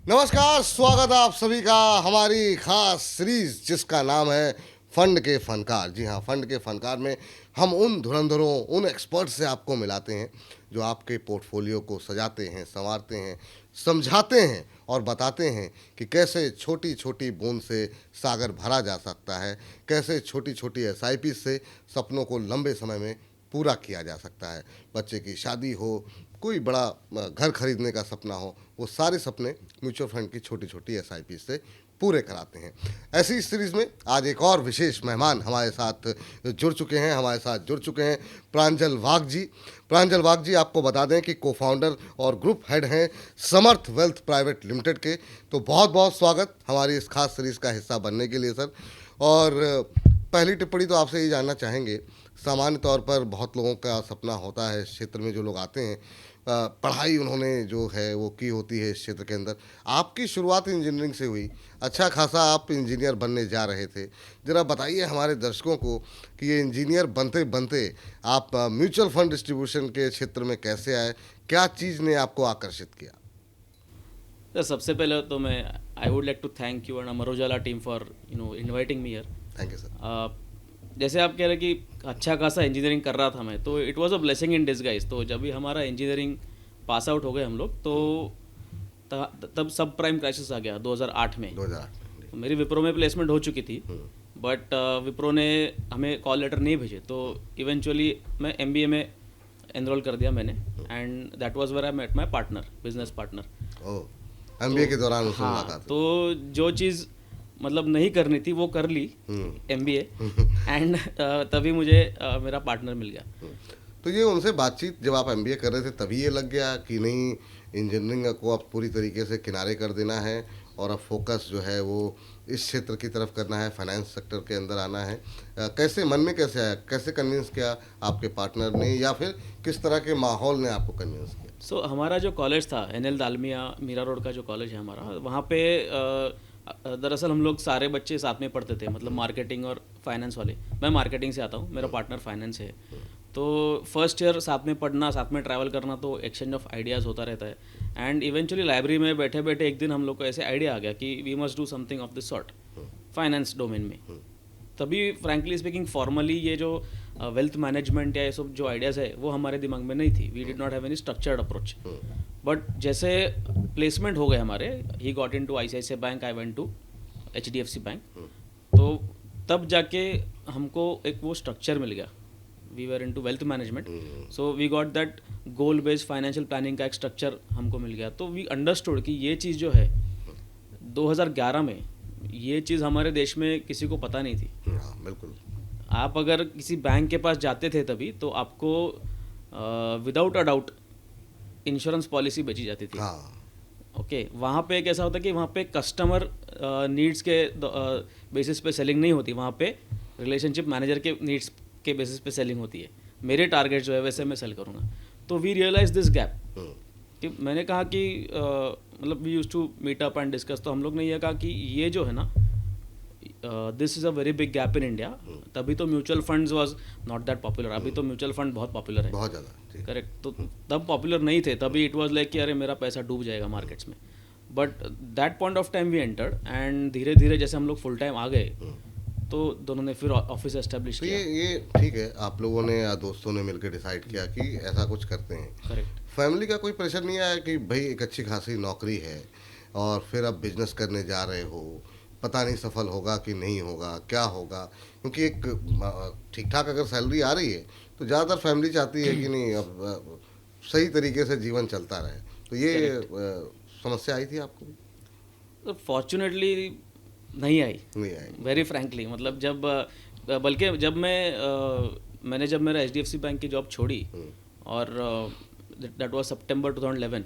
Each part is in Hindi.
नमस्कार, स्वागत है आप सभी का हमारी खास सीरीज जिसका नाम है फंड के फनकार। जी हाँ, फंड के फनकार में हम उन धुरंधरों, उन एक्सपर्ट से आपको मिलाते हैं जो आपके पोर्टफोलियो को सजाते हैं, संवारते हैं, समझाते हैं और बताते हैं कि कैसे छोटी छोटी बूंद से सागर भरा जा सकता है, कैसे छोटी छोटी एसआईपी से सपनों को लंबे समय में पूरा किया जा सकता है। बच्चे की शादी हो, कोई बड़ा घर खरीदने का सपना हो, वो सारे सपने म्यूचुअल फंड की छोटी छोटी एसआईपी से पूरे कराते हैं। ऐसी इस सीरीज़ में आज एक और विशेष मेहमान हमारे साथ जुड़ चुके हैं प्रांजल वाघ जी। प्रांजल वाघ जी आपको बता दें कि को फाउंडर और ग्रुप हेड हैं समर्थ वेल्थ प्राइवेट लिमिटेड के। तो बहुत बहुत स्वागत हमारी इस खास सीरीज़ का हिस्सा बनने के लिए सर। और पहली टिप्पणी तो आपसे ये जानना चाहेंगे, सामान्य तौर पर बहुत लोगों का सपना होता है, इस क्षेत्र में जो लोग आते हैं, पढ़ाई उन्होंने जो है वो की होती है इस क्षेत्र के अंदर। आपकी शुरुआत इंजीनियरिंग से हुई, अच्छा खासा आप इंजीनियर बनने जा रहे थे। ज़रा बताइए हमारे दर्शकों को कि ये इंजीनियर बनते बनते आप म्यूचुअल फंड डिस्ट्रीब्यूशन के क्षेत्र में कैसे आए, क्या चीज़ ने आपको आकर्षित किया? सर, सबसे पहले तो मैं I would like to thank you and Amar Ujala team for inviting me here. Thank you sir. जैसे आप कह रहे कि अच्छा खासा इंजीनियरिंग कर रहा था मैं, तो it was a blessing in disguise. तो जब भी हमारा इंजीनियरिंग पास आउट हो गए हम लोग, तो तब सब प्राइम क्राइसिस आ गया 2008 में। 2008 तो मेरी विप्रो में प्लेसमेंट हो चुकी थी, बट विप्रो ने हमें कॉल लेटर नहीं भेजे। तो इवेंचुअली मैं एमबीए में एनरोल कर दिया मैंने, and that was where I met my partner, business partner. Oh, MBA के दौरान उससे हाँ, मुलाकात हुई। तो जो चीज़ मतलब नहीं करनी थी वो कर ली, एमबीए, एंड तभी मुझे मेरा पार्टनर मिल गया। तो ये उनसे बातचीत जब आप एमबीए कर रहे थे तभी ये लग गया कि नहीं, इंजीनियरिंग को अब पूरी तरीके से किनारे कर देना है और अब फोकस जो है वो इस क्षेत्र की तरफ करना है, फाइनेंस सेक्टर के अंदर आना है। कैसे मन में कैसे आया, कैसे कन्विंस किया आपके पार्टनर ने, या फिर किस तरह के माहौल ने आपको कन्विंस किया? सो हमारा जो कॉलेज था एनएल दालमिया मीरा रोड का जो कॉलेज है हमारा, वहाँ पे दरअसल हम लोग सारे बच्चे साथ में पढ़ते थे, मतलब मार्केटिंग और फाइनेंस वाले। मैं मार्केटिंग से आता हूँ, मेरा पार्टनर फाइनेंस है। तो फर्स्ट ईयर साथ में पढ़ना, साथ में ट्रैवल करना, तो एक्सचेंज ऑफ आइडियाज़ होता रहता है। एंड इवेंचुअली लाइब्रेरी में बैठे बैठे एक दिन हम लोग को ऐसे आइडिया आ गया कि we must do something of this sort finance domain में। तभी फ्रैंकली स्पीकिंग फॉर्मली ये जो वेल्थ मैनेजमेंट या ये सब जो आइडियाज़ है वो हमारे दिमाग में नहीं थी। We did not have any structured approach. But जैसे प्लेसमेंट हो गए हमारे, he got in to ICICI bank, I went to HDFC bank. तो तब जाके हमको एक वो स्ट्रक्चर मिल गया। We were in to wealth management, so we got that goal based financial planning का एक स्ट्रक्चर हमको मिल गया। तो वी अंडरस्टूड कि ये चीज़ जो है 2011 में, ये चीज़ हमारे देश में किसी को पता नहीं थी। हाँ बिल्कुल। आप अगर किसी बैंक के पास जाते थे तभी तो आपको without a doubt insurance policy बेची जाती थी। हाँ ओके, वहाँ पे एक ऐसा होता है कि वहाँ पे कस्टमर नीड्स के बेसिस पे सेलिंग नहीं होती, वहाँ पे रिलेशनशिप मैनेजर के नीड्स के बेसिस पे सेलिंग होती है। मेरे टारगेट जो है वैसे मैं सेल करूँगा। तो वी रियलाइज दिस गैप कि मैंने कहा कि मतलब we use to meet up and discuss. तो हम लोग ने यह कहा कि ये जो है ना, this is a very big gap in India. तभी तो mutual funds was not that popular. अभी तो म्यूचुअल फंड बहुत पॉपुलर है, बहुत ज़्यादा। करेक्ट। तो तब पॉपुलर नहीं थे, तभी इट वाज लाइक कि अरे मेरा पैसा डूब जाएगा मार्केट्स में। But that point of time we entered, and धीरे धीरे जैसे हम लोग फुल टाइम आ गए, तो दोनों ने फिर ऑफिस एस्टेब्लिश तो किया। ये ठीक है, आप लोगों ने या दोस्तों ने मिलकर डिसाइड किया कि ऐसा कुछ करते हैं। करेक्ट। फैमिली का कोई प्रेशर नहीं आया कि भाई एक अच्छी खासी नौकरी है और फिर अब बिजनेस करने जा रहे हो, पता नहीं सफल होगा कि नहीं होगा, क्या होगा? क्योंकि एक ठीक ठाक अगर सैलरी आ रही है तो ज़्यादातर फैमिली चाहती है कि नहीं अब सही तरीके से जीवन चलता रहे। तो ये समस्या आई थी आपको भी? तो फॉर्चुनेटली नहीं आई, नहीं आई। Very frankly. मतलब जब बल्कि जब मैंने जब मेरा HDFC बैंक की जॉब छोड़ी, और that was September 2011,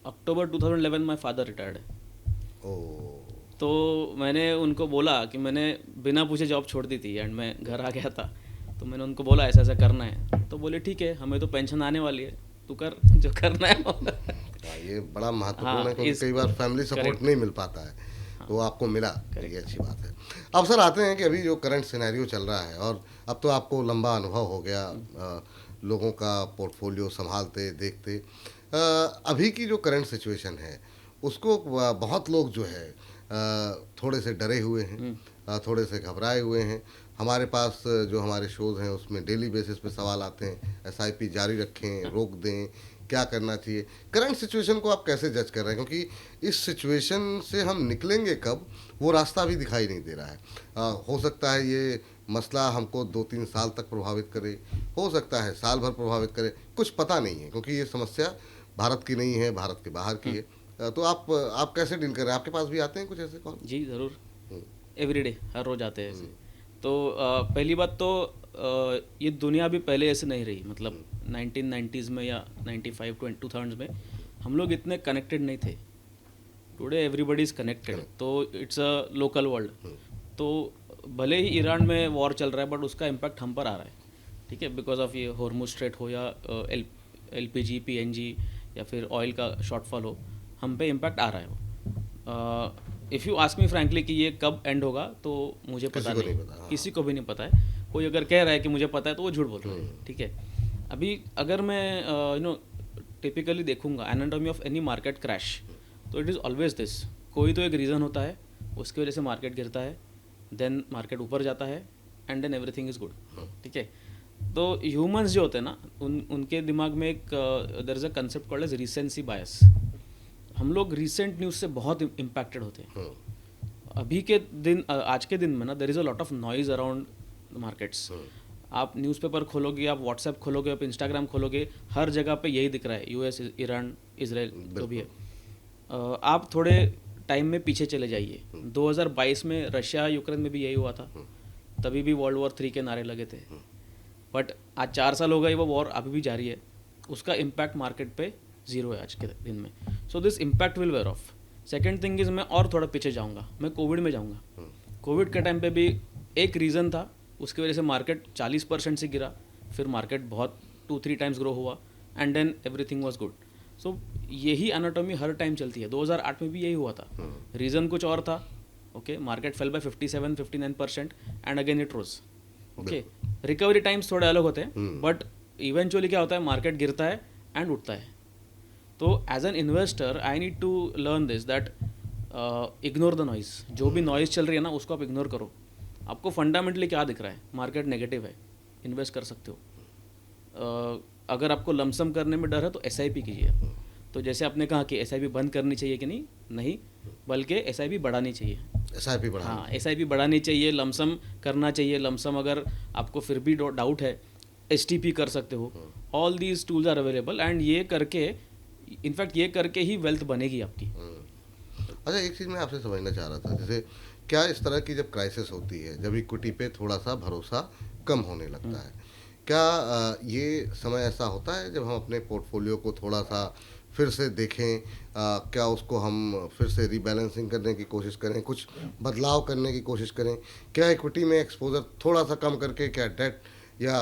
October 2011 my father retired है। ओ। तो मैंने उनको बोला कि मैंने बिना पूछे जॉब छोड़ दी थी, एंड मैं घर आ गया था। तो मैंने उनको बोला ऐसा ऐसा करना है। तो बोले ठीक है, हमें तो पेंशन आने वाली है, तू कर जो करना है। ये बड़ा महत्वपूर्ण हाँ, है क्योंकि कई बार फैमिली सपोर्ट करेक्ट। नहीं मिल पाता है, तो आपको मिला, ये अच्छी बात है। अब सर आते हैं कि अभी जो करंट सिनेरियो चल रहा है, और अब तो आपको लंबा अनुभव हो गया लोगों का पोर्टफोलियो संभालते देखते। अभी की जो करंट सिचुएशन है उसको बहुत लोग जो है थोड़े से डरे हुए हैं, थोड़े से घबराए हुए हैं। हमारे पास जो हमारे शोज़ हैं उसमें डेली बेसिस पे सवाल आते हैं, एसआईपी जारी रखें, रोक दें, क्या करना चाहिए। करंट सिचुएशन को आप कैसे जज कर रहे हैं, क्योंकि इस सिचुएशन से हम निकलेंगे कब, वो रास्ता भी दिखाई नहीं दे रहा है। हो सकता है ये मसला हमको 2-3 साल तक प्रभावित करे, हो सकता है साल भर प्रभावित करे, कुछ पता नहीं है, क्योंकि ये समस्या भारत की नहीं है, भारत के बाहर की है। तो आप कैसे डील कर रहे हैं? आपके पास भी आते हैं कुछ ऐसे कॉल? जी ज़रूर, हम्म, एवरीडे हर रोज़ आते हैं ऐसे। तो पहली बात तो ये दुनिया भी पहले ऐसे नहीं रही, मतलब 1990s में या 95 2000s में हम लोग इतने कनेक्टेड नहीं थे। टुडे एवरीबडी इज़ कनेक्टेड, तो इट्स अ लोकल वर्ल्ड। तो भले ही ईरान में वॉर चल रहा है बट उसका इम्पैक्ट हम पर आ रहा है, ठीक है, बिकॉज ऑफ ये हॉर्मुज स्ट्रेट हो या एलपीजी पीएनजी या फिर ऑयल का शॉर्टफॉल हो, हम पे इम्पैक्ट आ रहा है वो। If you ask me frankly कि ये कब एंड होगा, तो मुझे पता नहीं, हाँ। किसी को भी नहीं पता है। कोई अगर कह रहा है कि मुझे पता है तो वो झूठ बोल रहा है, ठीक है। अभी अगर मैं टिपिकली देखूंगा anatomy of any market crash, तो इट इज़ ऑलवेज दिस, कोई तो एक रीज़न होता है, उसकी वजह से मार्केट गिरता है, देन मार्केट ऊपर जाता है, and then everything is good, ठीक है। तो ह्यूमंस जो होते हैं ना, उनके दिमाग में एक there is a concept called as recency bias. हम लोग रिसेंट न्यूज़ से बहुत इम्पैक्टेड होते हैं। अभी के दिन, आज के दिन में ना, there is a lot of noise around markets. आप न्यूज़पेपर खोलोगे, आप व्हाट्सएप खोलोगे, आप इंस्टाग्राम खोलोगे, हर जगह पे यही दिख रहा है, यूएस, ईरान, इजराइल, जो भी है। आप थोड़े टाइम में पीछे चले जाइए, 2022 में रशिया यूक्रेन में भी यही हुआ था, तभी भी वर्ल्ड वॉर 3 के नारे लगे थे। बट आज 4 साल हो गए, वो वॉर अभी भी जारी है, उसका इम्पैक्ट मार्केट पे ज़ीरो है आज के दिन में। So this impact will where of. Second thing is, मैं और थोड़ा पीछे जाऊँगा, मैं कोविड में जाऊँगा। कोविड के टाइम पे भी एक रीज़न था, उसकी वजह से मार्केट 40% से गिरा, फिर मार्केट बहुत 2-3 टाइम्स ग्रो हुआ, and then everything was good. So यही एनाटॉमी हर टाइम चलती है। 2008 में भी यही हुआ था, रीज़न कुछ और था, okay, market fell by 57-59% and again it rose, okay. Recovery times थोड़े अलग होते हैं, बट इवेंचुअली क्या होता है, मार्केट गिरता है एंड उठता है। तो as an investor I need to learn this, that ignore the noise. जो भी नॉइज़ चल रही है ना, उसको आप इग्नोर करो। आपको फंडामेंटली क्या दिख रहा है, मार्केट नेगेटिव है, इन्वेस्ट कर सकते हो। अगर आपको लमसम करने में डर है तो एसआईपी कीजिए। तो जैसे आपने कहा कि एसआईपी बंद करनी चाहिए कि नहीं, बल्कि एसआईपी बढ़ानी चाहिए। एसआईपी बढ़ानी, हाँ, एसआईपी बढ़ानी चाहिए, लमसम करना चाहिए। लमसम अगर आपको फिर भी डाउट है, एसटीपी कर सकते हो। All these tools are available, and ये करके, इनफैक्ट ये करके ही वेल्थ बनेगी आपकी। अच्छा, एक चीज़ मैं आपसे समझना चाह रहा था, जैसे क्या इस तरह की जब क्राइसिस होती है, जब इक्विटी पे थोड़ा सा भरोसा कम होने लगता है, क्या ये समय ऐसा होता है जब हम अपने पोर्टफोलियो को थोड़ा सा फिर से देखें, क्या उसको हम फिर से रीबैलेंसिंग करने की कोशिश करें, कुछ बदलाव करने की कोशिश करें? क्या इक्विटी में एक्सपोजर थोड़ा सा कम करके, क्या डेट, या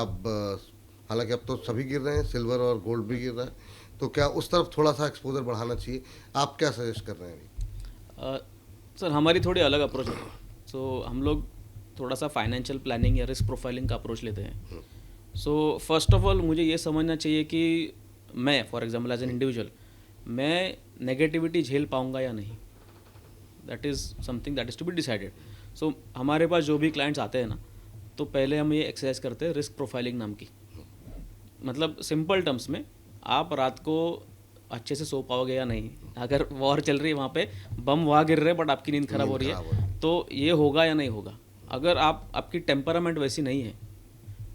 हालांकि अब तो सभी गिर रहे हैं, सिल्वर और गोल्ड भी गिर रहा है, तो क्या उस तरफ थोड़ा सा एक्सपोजर बढ़ाना चाहिए? आप क्या सजेस्ट कर रहे हैं अभी? सर, हमारी थोड़ी अलग अप्रोच है। सो हम लोग थोड़ा सा फाइनेंशियल प्लानिंग या रिस्क प्रोफाइलिंग का अप्रोच लेते हैं। सो फर्स्ट ऑफ ऑल मुझे ये समझना चाहिए कि मैं, for example as an individual, मैं नेगेटिविटी झेल पाऊंगा या नहीं। That is something that is to be decided. So हमारे पास जो भी क्लाइंट्स आते हैं ना, तो पहले हम ये एक्सरसाइज करते हैं रिस्क प्रोफाइलिंग नाम की। मतलब सिंपल टर्म्स में, आप रात को अच्छे से सो पाओगे या नहीं। अगर वॉर चल रही है, वहाँ पे बम वहाँ गिर रहे हैं बट आपकी नींद खराब हो रही है, तो ये होगा या नहीं होगा। अगर आपकी टेम्परामेंट वैसी नहीं है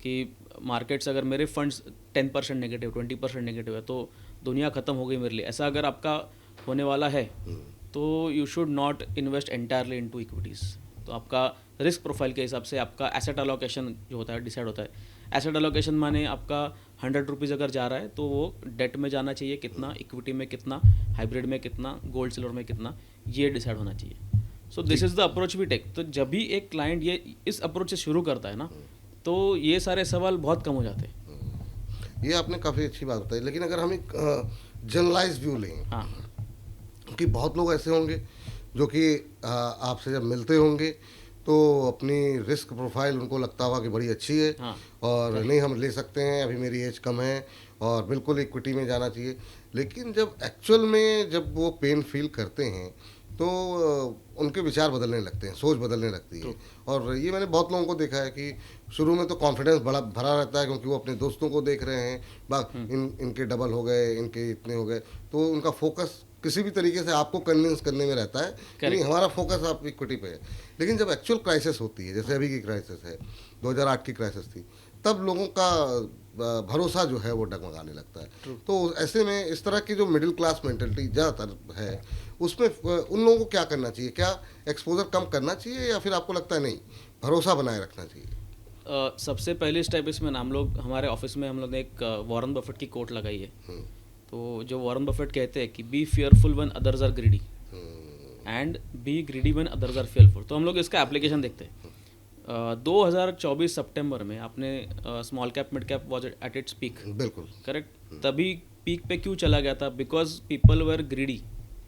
कि मार्केट्स, अगर मेरे फंड्स 10% नेगेटिव, 20% नेगेटिव है, तो दुनिया ख़त्म हो गई मेरे लिए, ऐसा अगर आपका होने वाला है, तो you should not invest entirely into equities. तो आपका रिस्क प्रोफाइल के हिसाब से आपका एसेट अलोकेशन जो होता है डिसाइड होता है। एसेट अलोकेशन माने आपका 100 रुपीज़ अगर जा रहा है, तो वो डेट में जाना चाहिए कितना, इक्विटी में कितना, हाइब्रिड में कितना, गोल्ड सिल्वर में कितना, ये डिसाइड होना चाहिए। So this is the approach we take. तो जब भी एक क्लाइंट ये इस अप्रोच से शुरू करता है ना, तो ये सारे सवाल बहुत कम हो जाते हैं। ये आपने काफ़ी अच्छी बात बताई, लेकिन अगर हम एक जनरलाइज व्यू लें, हाँ, क्योंकि बहुत लोग ऐसे होंगे जो कि आपसे जब मिलते होंगे तो अपनी रिस्क प्रोफाइल उनको लगता होगा कि बड़ी अच्छी है, हाँ, और नहीं हम ले सकते हैं, अभी मेरी एज कम है और बिल्कुल इक्विटी में जाना चाहिए। लेकिन जब एक्चुअल में जब वो पेन फील करते हैं तो उनके विचार बदलने लगते हैं, सोच बदलने लगती है। और ये मैंने बहुत लोगों को देखा है कि शुरू में तो कॉन्फिडेंस बड़ा भरा रहता है क्योंकि वो अपने दोस्तों को देख रहे हैं, इनके डबल हो गए, इनके इतने हो गए, तो उनका फोकस किसी भी तरीके से आपको कन्विंस करने में रहता है कि नहीं, हमारा फोकस आप इक्विटी पे है। लेकिन जब एक्चुअल क्राइसिस होती है, जैसे अभी की क्राइसिस है, 2008 की क्राइसिस थी, तब लोगों का भरोसा जो है वो डगमगाने लगता है। तो ऐसे में इस तरह की जो मिडिल क्लास मेंटेलिटी ज़्यादातर है, उसमें उन लोगों को क्या करना चाहिए? क्या एक्सपोजर कम करना चाहिए या फिर आपको लगता है नहीं, भरोसा बनाए रखना चाहिए? सबसे पहली स्टेप इसमें ना, हम लोग हमारे ऑफिस में हम लोग ने एक वॉरेन बफेट की कोट लगाई है। तो जो वॉरेन बफेट कहते हैं कि be fearful when others are greedy and be greedy when others are fearful. तो हम लोग इसका एप्लीकेशन देखते हैं। 2024 सितंबर में आपने small cap mid cap was at its peak, बिल्कुल करेक्ट। तभी पीक पे क्यों चला गया था? बिकॉज पीपल वर ग्रीडी,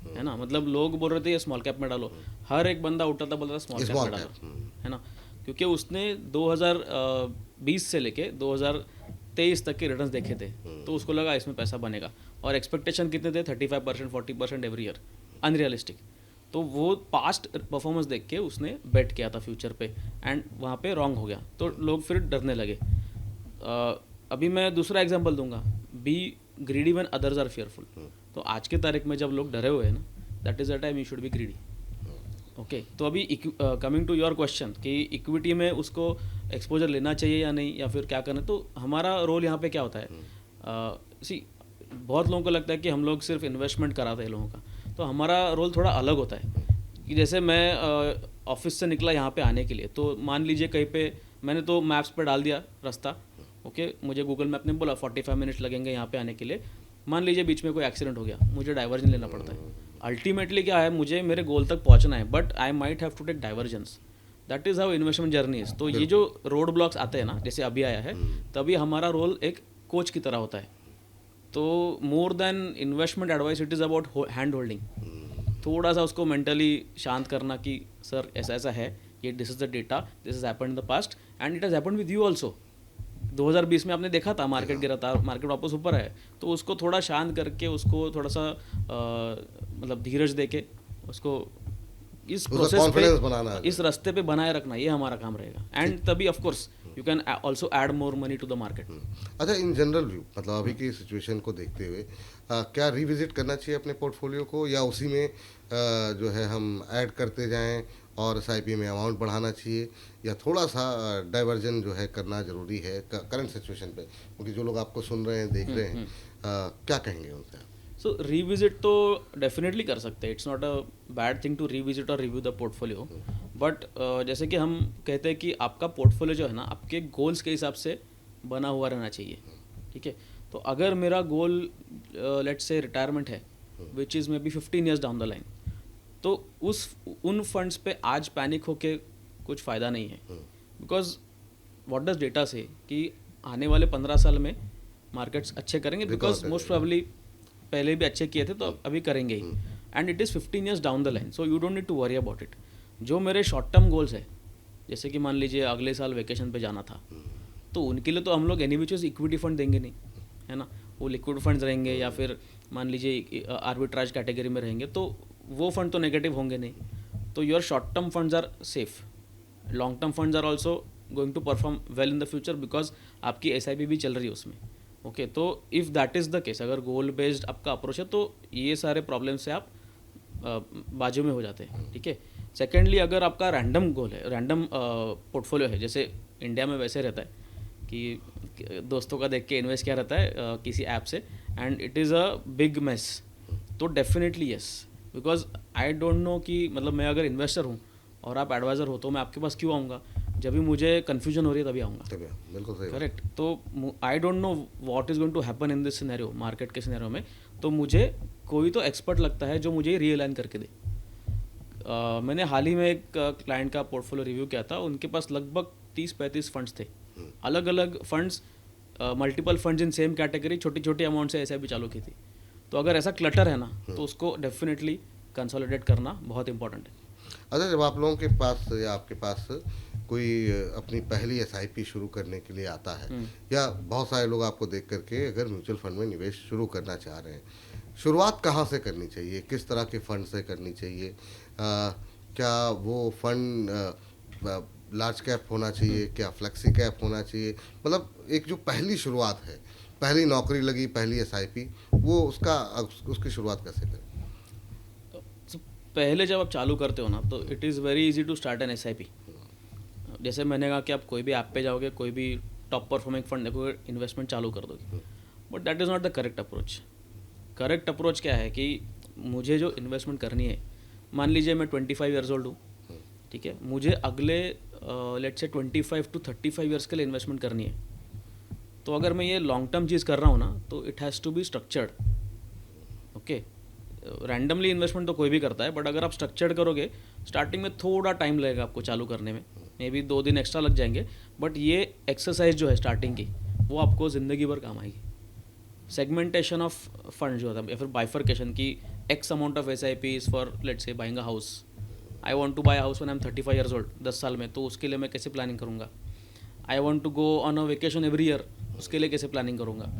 है ना। मतलब लोग बोल रहे थे ये स्मॉल कैप में डालो, हर एक बंदा उठा था बोल रहा था स्मॉल कैप में डालो, है ना। क्योंकि उसने 2020 से लेके 2023 तक के रिटर्न्स देखे थे, तो उसको लगा इसमें पैसा बनेगा। और एक्सपेक्टेशन कितने थे? 35%, 40% एवरी ईयर, अनरियलिस्टिक। तो वो पास्ट परफॉर्मेंस देख के उसने बेट किया था फ्यूचर पे, एंड वहाँ पे रॉन्ग हो गया, तो लोग फिर डरने लगे। अभी मैं दूसरा एग्जांपल दूंगा, be greedy when others are fearful. तो आज के तारीख में जब लोग डरे हुए हैं ना, that is the time you should be greedy. Okay, तो अभी कमिंग टू योर क्वेश्चन कि इक्विटी में उसको एक्सपोजर लेना चाहिए या नहीं, या फिर क्या करना, तो हमारा रोल यहाँ पे क्या होता है? बहुत लोगों को लगता है कि हम लोग सिर्फ इन्वेस्टमेंट कराते हैं लोगों का, तो हमारा रोल थोड़ा अलग होता है। कि जैसे मैं ऑफिस से निकला यहाँ पे आने के लिए, तो मान लीजिए कहीं पे मैंने तो मैप्स पे डाल दिया रास्ता, ओके, मुझे गूगल मैप ने बोला 45 मिनट्स लगेंगे यहाँ पे आने के लिए। मान लीजिए बीच में कोई एक्सीडेंट हो गया, मुझे डाइवर्जन लेना पड़ता है। अल्टीमेटली क्या है, मुझे मेरे गोल तक पहुँचना है, but I might have to take diversions. That is how investment journey is. तो ये जो रोड ब्लॉक्स आते हैं ना, जैसे अभी आया है, तभी हमारा रोल एक कोच की तरह होता है। तो more than investment advice, it is about hand holding. थोड़ा सा उसको मेंटली शांत करना कि सर ऐसा ऐसा है, ये this is the data, this is happened in the past and it has happened with you also. 2020 में आपने देखा था मार्केट गिरा था, मार्केट वापस ऊपर है, तो उसको थोड़ा शांत करके, उसको थोड़ा सा मतलब धीरज देके उसको इस प्रोसेस पे, इस रास्ते पे बनाए रखना, ये हमारा काम रहेगा। एंड तभी of course you can also add more money to the market. अच्छा, इन जनरल व्यू, मतलब अभी की सिचुएशन को देखते हुए क्या रिविजिट करना चाहिए अपने पोर्टफोलियो को, या उसी में जो है हम ऐड करते जाएं और एसआईपी में अमाउंट बढ़ाना चाहिए, या थोड़ा सा डाइवर्जन जो है करना ज़रूरी है करंट सिचुएशन पे? क्योंकि जो लोग आपको सुन रहे हैं, देख रहे हैं, क्या कहेंगे उनसे? सो रिविजिट तो डेफिनेटली कर सकते हैं, it's not a bad thing to revisit और रिव्यू द पोर्टफोलियो। बट जैसे कि हम कहते हैं कि आपका पोर्टफोलियो जो है ना, आपके गोल्स के हिसाब से बना हुआ रहना चाहिए, ठीक है। तो अगर मेरा गोल लेट्स से रिटायरमेंट है, which is may be 15 years down the line, तो उन फंड्स पे आज पैनिक होके कुछ फ़ायदा नहीं है। बिकॉज व्हाट डज डेटा से कि आने वाले 15 साल में मार्केट्स अच्छे करेंगे, बिकॉज मोस्ट प्रोबेबली पहले भी अच्छे किए थे तो अभी करेंगे ही, and it is 15 years down the line, so you don't need to worry about it. जो मेरे शॉर्ट टर्म गोल्स है, जैसे कि मान लीजिए अगले साल वेकेशन पे जाना था, तो उनके लिए तो हम लोग एनी विच इक्विटी फंड देंगे नहीं, है ना। वो लिक्विड फंड्स रहेंगे, या फिर मान लीजिए आर्बिट्राज कैटेगरी में रहेंगे, तो वो फंड तो नेगेटिव होंगे नहीं। तो your short term funds are safe, long term funds are also going to perform well in the future, because आपकी एसआईपी भी चल रही है उसमें। ओके, तो if that is the case, अगर गोल बेस्ड आपका अप्रोच है, तो ये सारे प्रॉब्लम से आप बाजू में हो जाते हैं, ठीक है। सेकेंडली, अगर आपका रैंडम गोल है, रैंडम पोर्टफोलियो है, जैसे इंडिया में वैसे रहता है कि दोस्तों का देख के इन्वेस्ट किया रहता है किसी ऐप से, and it is a big mess, तो definitely yes. Because I don't know कि मतलब मैं अगर इन्वेस्टर हूँ और आप एडवाइज़र हो, तो मैं आपके पास क्यों आऊँगा? जब भी मुझे कन्फ्यूजन हो रही है तभी आऊँगा। बिल्कुल सही, करेक्ट। तो I don't know what is going to happen in this scenario, market के सिनेरियो में। तो मुझे कोई तो एक्सपर्ट लगता है जो मुझे रीअलाइन करके दे। मैंने हाल ही में एक क्लाइंट का पोर्टफोलियो रिव्यू किया था, उनके पास लगभग 30-35 फंड्स थे, अलग अलग funds, multiple funds in same category, छोटी छोटी अमाउंट से ऐसे भी चालू की थी। तो अगर ऐसा क्लटर है ना, तो उसको डेफिनेटली कंसोलिडेट करना बहुत इंपॉर्टेंट है। अच्छा, जब आप लोगों के पास या आपके पास कोई अपनी पहली एसआईपी शुरू करने के लिए आता है, या बहुत सारे लोग आपको देख करके अगर म्यूचुअल फंड में निवेश शुरू करना चाह रहे हैं, शुरुआत कहाँ से करनी चाहिए, किस तरह के फंड से करनी चाहिए? क्या वो फंड लार्ज कैप होना चाहिए, क्या फ्लेक्सी कैप होना चाहिए? मतलब एक जो पहली शुरुआत है, पहली नौकरी लगी, पहली एसआईपी, वो उसकी शुरुआत कैसे करें? तो पहले जब आप चालू करते हो ना, तो it is very easy to start an SIP. जैसे मैंने कहा कि आप कोई भी ऐप पे जाओगे, कोई भी टॉप परफॉर्मिंग फंड देखोगे, इन्वेस्टमेंट चालू कर दोगे, but that is not the correct approach. Correct approach क्या है कि मुझे जो इन्वेस्टमेंट करनी है, मान लीजिए मैं 25 ईयर्स ओल्ड हूँ, ठीक है, मुझे अगले लेट्स से 25 to 35 ईयर्स के लिए इन्वेस्टमेंट करनी है। तो अगर मैं ये लॉन्ग टर्म चीज़ कर रहा हूँ ना, तो it has to be structured. Okay, randomly investment तो कोई भी करता है, बट अगर आप स्ट्रक्चर्ड करोगे, स्टार्टिंग में थोड़ा टाइम लगेगा आपको चालू करने में, मे बी 2 दिन एक्स्ट्रा लग जाएंगे, बट ये एक्सरसाइज जो है स्टार्टिंग की, वो आपको ज़िंदगी भर काम आएगी। सेगमेंटेशन ऑफ फंड जो होता है, या फिर बाइफर्केशन की X amount of SIP for let's say buying a house. I want to buy house when I am 35 years old, 10 साल में, तो उसके लिए मैं कैसे प्लानिंग करूँगा? I want to go on a vacation every year, उसके लिए कैसे प्लानिंग करूँगा?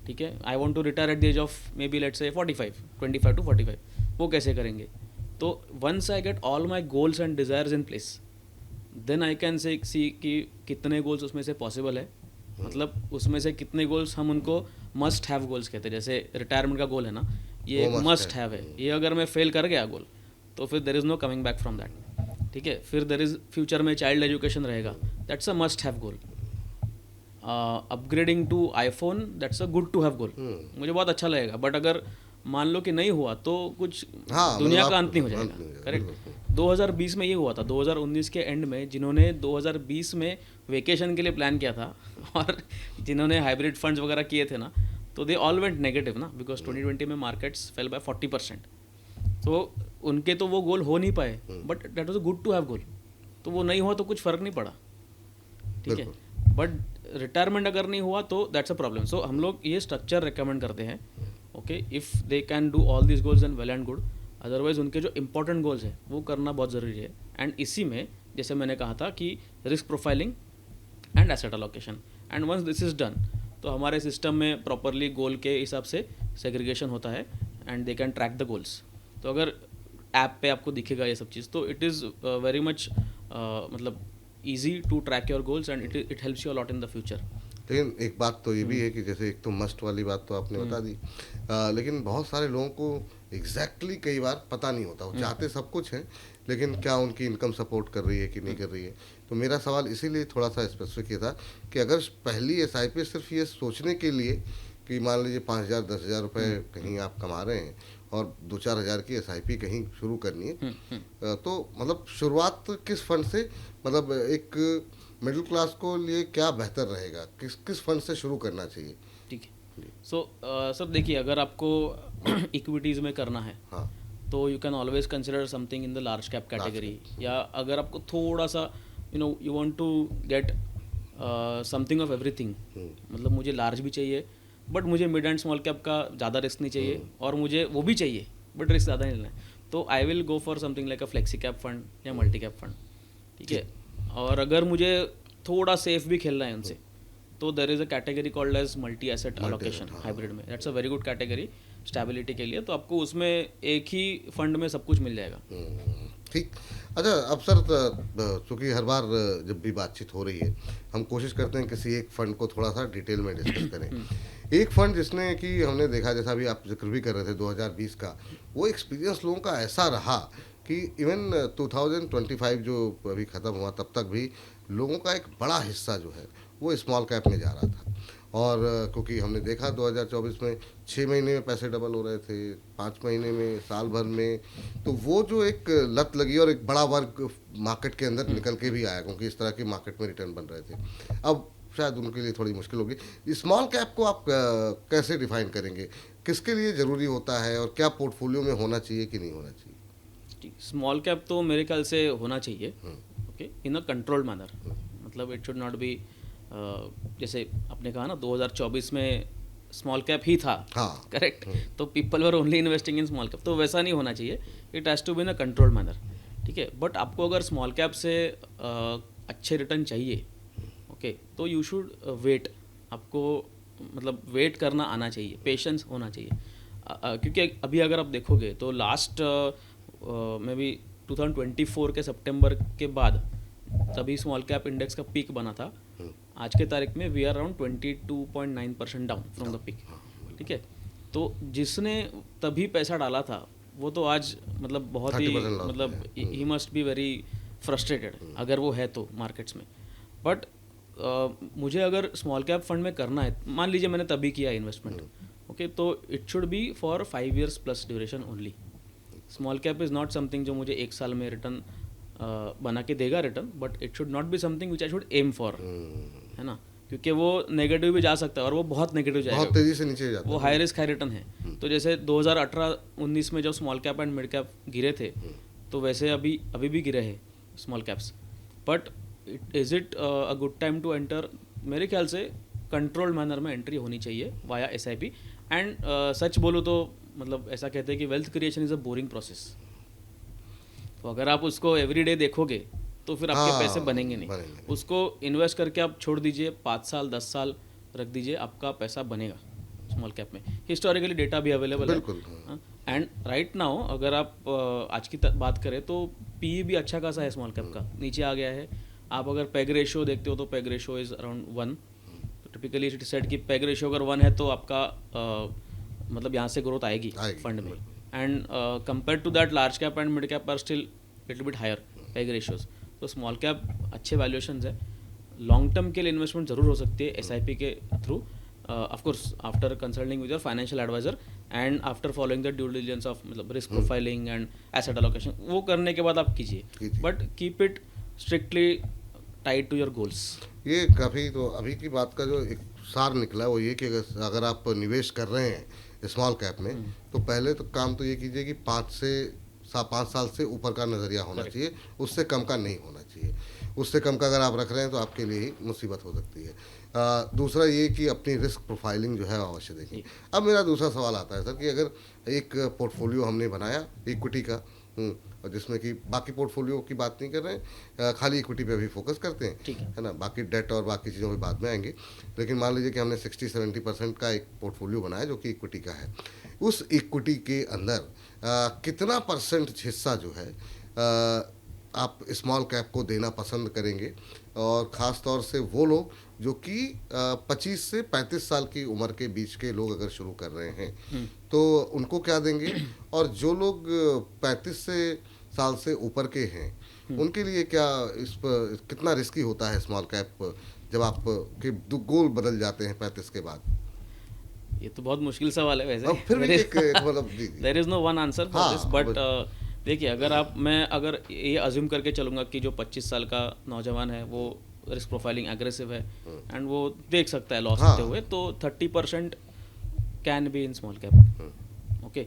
ठीक है, I want to retire at the age of maybe let's say 45, 25 to 45, वो कैसे करेंगे? तो once I get all my goals and desires in place, then I can say see कि कितने गोल्स उसमें से पॉसिबल है, मतलब उसमें से कितने गोल्स हम उनको मस्ट हैव गोल्स कहते हैं। जैसे रिटायरमेंट का गोल है ना, ये वो मस्ट हैव है, ये अगर मैं फेल कर गया गोल, तो फिर there is no coming back from that. ठीक है, फिर देर इज़ फ्यूचर में चाइल्ड एजुकेशन रहेगा, that's a must have goal. Upgrading to iPhone, that's a good to have goal, मुझे बहुत अच्छा लगेगा, बट अगर मान लो कि नहीं हुआ तो कुछ दुनिया का अंत नहीं हो जाएगा। करेक्ट, 2020 में ये हुआ था, 2019 के एंड में जिन्होंने 2020 में वेकेशन के लिए प्लान किया था और जिन्होंने हाइब्रिड फंड्स वगैरह किए थे ना, तो दे ऑल वेंट नेगेटिव ना, बिकॉज 2020 में मार्केट्स फेल बाय 40%। तो उनके तो वो गोल हो नहीं पाए, but that was a good to have goal, तो वो नहीं हुआ तो कुछ फ़र्क नहीं पड़ा। ठीक है, बट रिटायरमेंट अगर नहीं हुआ तो दैट्स अ प्रॉब्लम। सो हम लोग ये स्ट्रक्चर रिकमेंड करते हैं। Okay, if they can do all this goals and well and good, otherwise उनके जो इंपॉर्टेंट गोल्स है वो करना बहुत ज़रूरी है। एंड इसी में जैसे मैंने कहा था कि risk profiling and asset allocation, and once this is done, तो हमारे सिस्टम में प्रॉपरली गोल के हिसाब से सेग्रीगेशन होता है and they can track the goals. तो अगर ऐप पे आपको दिखेगा ये सब चीज़, तो इट इज़ वेरी मच मतलब easy to track your goals and it helps you a lot in the future. लेकिन एक बात तो ये भी है कि जैसे एक तो मस्ट वाली बात तो आपने बता दी, लेकिन बहुत सारे लोगों को एग्जैक्टली कई बार पता नहीं होता, वो चाहते सब कुछ है, लेकिन क्या उनकी इनकम सपोर्ट कर रही है कि नहीं कर रही है। तो मेरा सवाल इसीलिए थोड़ा सा स्पेसिफिक ये था कि अगर पहली SIP सिर्फ ये सोचने के लिए कि मान लीजिए 5,000 10,000 रुपये कहीं आप कमा रहे हैं और 2-4 हज़ार की SIP कहीं शुरू करनी है, तो मतलब शुरुआत किस फंड से, मतलब एक मिडिल क्लास को लिए क्या बेहतर रहेगा, किस किस फंड से शुरू करना चाहिए? ठीक है, सो सर देखिए, अगर आपको इक्विटीज़ में करना है, हाँ, तो you can always consider something in the large cap category, या अगर आपको थोड़ा सा you want to get something of everything, मतलब मुझे लार्ज भी चाहिए बट मुझे मिड एंड स्मॉल कैप का ज़्यादा रिस्क नहीं चाहिए, और मुझे वो भी चाहिए बट रिस्क ज़्यादा नहीं लेना है, तो I will go for something like a flexi cap fund या मल्टी कैप फंड। ठीक है, और अगर मुझे थोड़ा सेफ भी खेलना है उनसे, तो there is a category called as multi asset allocation hybrid में, that's a very good category stability के लिए। तो आपको उसमें एक ही फंड में सब कुछ मिल जाएगा। ठीक। अच्छा, अब सर चूँकि हर बार जब भी बातचीत हो रही है, हम कोशिश करते हैं किसी एक फ़ंड को थोड़ा सा डिटेल में डिस्कस करें। एक फ़ंड जिसने कि हमने देखा, जैसा भी आप जिक्र भी कर रहे थे 2020 का, वो एक्सपीरियंस लोगों का ऐसा रहा कि इवन 2025 जो अभी ख़त्म हुआ तब तक भी लोगों का एक बड़ा हिस्सा जो है वो स्मॉल कैप में जा रहा था। और क्योंकि हमने देखा 2024 में 6 महीने में पैसे डबल हो रहे थे, 5 महीने में, साल भर में, तो वो जो एक लत लगी और एक बड़ा वर्ग मार्केट के अंदर निकल के भी आया, क्योंकि इस तरह की मार्केट में रिटर्न बन रहे थे। अब शायद उनके लिए थोड़ी मुश्किल होगी। स्मॉल कैप को आप कैसे डिफाइन करेंगे, किसके लिए ज़रूरी होता है और क्या पोर्टफोलियो में होना चाहिए कि नहीं होना चाहिए? ठीक, स्मॉल कैप तो मेरे ख्याल से होना चाहिए, okay, in a controlled manner, मतलब इट शुड नॉट बी जैसे आपने कहा ना 2024 में स्मॉल कैप ही था, हाँ, करेक्ट, तो people were only investing in small cap, तो वैसा नहीं होना चाहिए, it has to be in a controlled manner. ठीक है, बट आपको अगर स्मॉल कैप से अच्छे रिटर्न चाहिए, ओके, तो यू शुड वेट। आपको मतलब वेट करना आना चाहिए, पेशेंस होना चाहिए। क्योंकि अभी अगर आप देखोगे तो लास्ट मे बी 2024 के सितंबर के बाद तभी स्मॉल कैप इंडेक्स का पीक बना था। आज के तारीख में we are around 22.9% down from the peak, ठीक है। तो जिसने तभी पैसा डाला था वो तो आज मतलब बहुत ही 30% लॉस मतलब he must be very frustrated अगर वो है तो मार्केट्स में। बट मुझे अगर स्मॉल कैप फंड में करना है, मान लीजिए मैंने तभी किया इन्वेस्टमेंट, ओके, तो it should be for 5 years plus duration only. Small cap is not something जो मुझे 1 साल में रिटर्न बना के देगा return, but it should not be something which I should aim for, है ना, क्योंकि वो नेगेटिव भी जा सकता है और वो बहुत नेगेटिव जाएगा, बहुत तेजी से नीचे जाता वो है। हाई रिस्क हाई रिटर्न है। तो जैसे 2018-19 में जब small cap and mid cap गिरे थे, तो वैसे अभी भी गिरे हैं small caps. But is it a good time to enter? मेरे ख्याल से कंट्रोल्ड मैनर में एंट्री होनी चाहिए वाया SIP। एंड सच बोलो तो मतलब ऐसा कहते हैं कि wealth creation is a boring process. तो अगर आप उसको एवरीडे देखोगे तो फिर आपके हाँ, पैसे बनेंगे नहीं। बनेंगे। उसको इन्वेस्ट करके आप छोड़ दीजिए, 5 साल 10 साल रख दीजिए, आपका पैसा बनेगा स्मॉल कैप में। हिस्टोरिकली डेटा भी अवेलेबल है। बिल्कुल, एंड राइट नाउ अगर आप आज की बात करें तो PE भी अच्छा खासा है स्मॉल कैप का, नीचे आ गया है। आप अगर पेग रेशियो देखते हो तो पेग रेशियो इज़ अराउंड 1। तो टिपिकली इट सेड कि पेग रेशियो अगर 1 है तो आपका मतलब यहाँ से ग्रोथ आएगी फंड में। And compare to that large cap and mid cap are still little bit higher PEG ratios. तो स्मॉल कैप अच्छे वैल्यूएशंस है, लॉन्ग टर्म के लिए इन्वेस्टमेंट ज़रूर हो सकती है SIP के through, of course after consulting with your financial advisor and after following the due diligence of मतलब risk profiling and asset allocation. वो करने के बाद आप कीजिए, but keep it strictly tied to your goals. ये काफ़ी तो अभी की बात का जो एक सार निकला वो ये कि अगर आप निवेश कर रहे हैं स्मॉल कैप में, तो पहले तो काम तो ये कीजिए कि 5 साल से ऊपर का नज़रिया होना चाहिए, उससे कम का नहीं होना चाहिए। उससे कम का अगर आप रख रहे हैं तो आपके लिए ही मुसीबत हो सकती है। दूसरा ये कि अपनी रिस्क प्रोफाइलिंग जो है अवश्य देखें। अब मेरा दूसरा सवाल आता है सर कि अगर एक पोर्टफोलियो हमने बनाया इक्विटी का, और जिसमें कि बाकी पोर्टफोलियो की बात नहीं कर रहे हैं, खाली इक्विटी पे अभी फोकस करते हैं, है ना, बाकी डेट और बाकी चीज़ों पे बाद में आएंगे। लेकिन मान लीजिए कि हमने 60-70% का एक पोर्टफोलियो बनाया जो कि इक्विटी का है। उस इक्विटी के अंदर कितना परसेंट हिस्सा जो है आप स्मॉल कैप को देना पसंद करेंगे, और ख़ास तौर से वो लोग जो कि 25 से 35 साल की उम्र के बीच के लोग अगर शुरू कर रहे हैं तो उनको क्या देंगे, और जो लोग 35 साल से ऊपर के हैं उनके लिए क्या इस पर कितना रिस्की होता है स्मॉल कैप जब आप के गोल बदल जाते हैं 35 के बाद? ये तो बहुत मुश्किल सवाल है वैसे। अब फिर भी एक मतलब there is no one answer for this, but but देखिए अगर मैं अगर ये अज्यूम करके चलूँगा कि जो 25 साल का नौजवान है वो रिस्क प्रोफाइलिंग एग्रेसिव है एंड वो देख सकता है लॉस होते हुए, तो 30% can be in small cap, okay.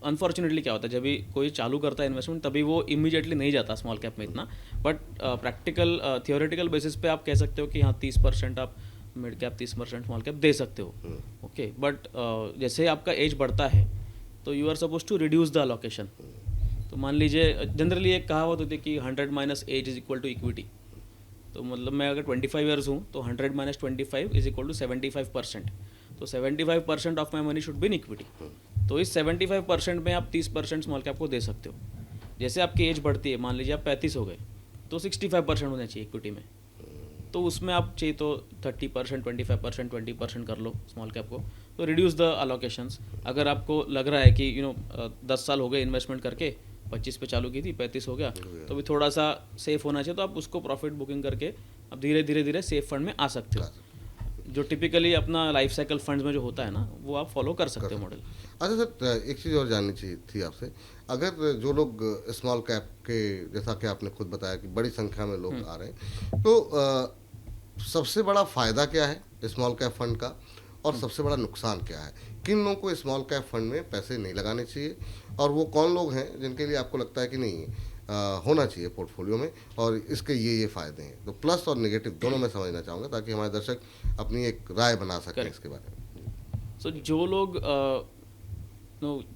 Unfortunately क्या होता है जब भी कोई चालू करता है इन्वेस्टमेंट तभी वो इमीडिएटली नहीं जाता स्मॉल कैप में इतना, बट प्रैक्टिकल थियोरेटिकल बेसिस पे आप कह सकते हो कि हाँ 30% आप मिड कैप 30% स्मॉल कैप दे सकते हो, ओके। बट जैसे आपका एज बढ़ता है तो you are suppose to reduce the allocation. तो मान लीजिए जनरली एक कहावत होती है कि 100 minus age is equal to equity. तो मतलब मैं अगर 25 ईयर्स हूँ तो 100 माइनस 25 इज इक्वल टू 75%। तो 75% of my money should be in equity. तो इस 75% में आप 30% स्मॉल कैप को दे सकते हो। जैसे आपकी एज बढ़ती है, मान लीजिए आप 35 हो गए तो 65% होना चाहिए इक्विटी में। तो उसमें आप चाहिए तो 30%, 25%, 20% कर लो स्मॉल कैप को, तो रिड्यूस द अलोकेशंस। अगर आपको लग रहा है कि 10 साल हो गए इन्वेस्टमेंट करके, 25 पे चालू की थी 35 हो गया, तो भी थोड़ा सा सेफ होना चाहिए, तो आप उसको प्रॉफिट बुकिंग करके अब धीरे धीरे सेफ फंड में आ सकते हो, जो टिपिकली अपना लाइफ साइकिल फंड्स में जो होता है ना वो आप फॉलो कर सकते हो मॉडल। अच्छा सर, एक चीज़ और जाननी चाहिए थी आपसे। अगर जो लोग स्मॉल कैप के, जैसा कि आपने खुद बताया कि बड़ी संख्या में लोग आ रहे हैं, तो सबसे बड़ा फ़ायदा क्या है स्मॉल कैप फंड का, और सबसे बड़ा नुकसान क्या है? किन लोगों को स्मॉल कैप फंड में पैसे नहीं लगाने चाहिए, और वो कौन लोग हैं जिनके लिए आपको लगता है कि नहीं होना चाहिए पोर्टफोलियो में, और इसके ये फ़ायदे हैं? तो प्लस और नेगेटिव दोनों मैं समझना चाहूँगा ताकि हमारे दर्शक अपनी एक राय बना सकें इसके बारे में। सो जो लोग